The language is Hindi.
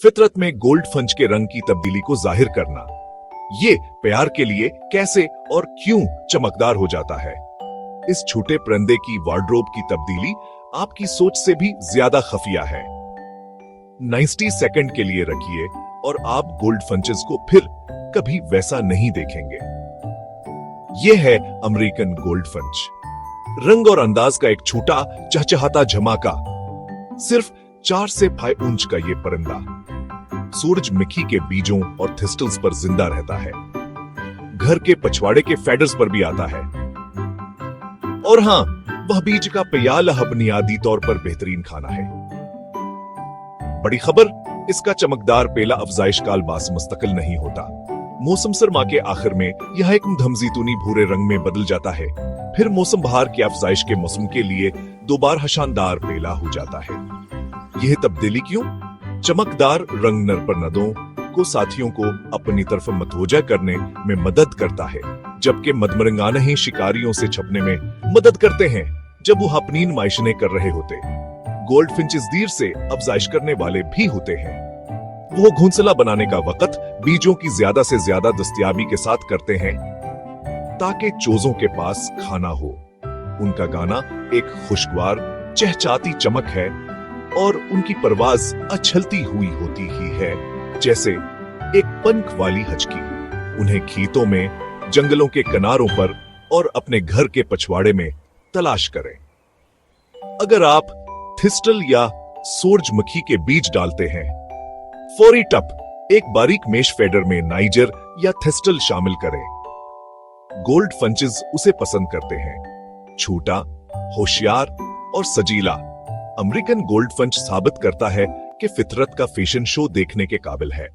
फितरत में गोल्ड फंच के रंग की तब्दीली को जाहिर करना। ये प्यार के लिए कैसे और क्यों चमकदार हो जाता है। इस छोटे परिंदे की वार्डरोब की तब्दीली आपकी सोच से भी ज्यादा खफिया है। 90 सेकंड के लिए रखिए और आप गोल्ड फंचेस को फिर कभी वैसा नहीं देखेंगे। यह है अमेरिकन गोल्ड फंच। रंग और अंदाज का एक छोटा चहचहाता धमाका। सिर्फ 4 से 5 इंच का यह परिंदा सूरजमुखी के बीजों और थिस्टल्स पर जिंदा रहता है। घर के पछवाड़े के फेडर्स पर भी आता है। और हां, वह बीज का प्याला बुनियादी तौर पर बेहतरीन खाना है। बड़ी खबर, इसका चमकदार पेला अफजाइश काल बास मुस्तकिल नहीं होता। मौसम सरमा के आखिर में यह एक धमजीतूनी भूरे रंग में बदल जाता है, फिर मौसम बहार की अफजाइश के मौसम के लिए दोबारा शानदार पेला हो जाता है। यह तब्दीली क्यों? चमकदार रंग नर परिंदों को साथियों को अपनी तरफ मतवजा करने में मदद करता है, जबकि मदमरंगाने शिकारियों से छपने में मदद करते हैं जब वो अपनी नुमाइशें कर रहे होते। गोल्ड फिंचेस देर से अफजाइश करने वाले भी होते हैं। वो घोंसला बनाने का वक्त बीजों की ज्यादा से ज्यादा दस्तयाबी के साथ करते हैं ताकि चोजों के पास खाना हो। उनका गाना एक खुशगवार चहचहाती चमक है और उनकी परवाज अछलती हुई होती ही है, जैसे एक पंख वाली हचकी। उन्हें खेतों में, जंगलों के किनारों पर और अपने घर के पछवाड़े में तलाश करें। अगर आप थिस्टल या सूरजमुखी के बीज डालते हैं, फौरी टप एक बारीक मेश फेडर में नाइजर या थिस्टल शामिल करें। गोल्ड फंचेस उसे पसंद करते हैं। छोटा, होशियार और सजीला अमेरिकन गोल्ड फंच साबित करता है कि फितरत का फैशन शो देखने के काबिल है।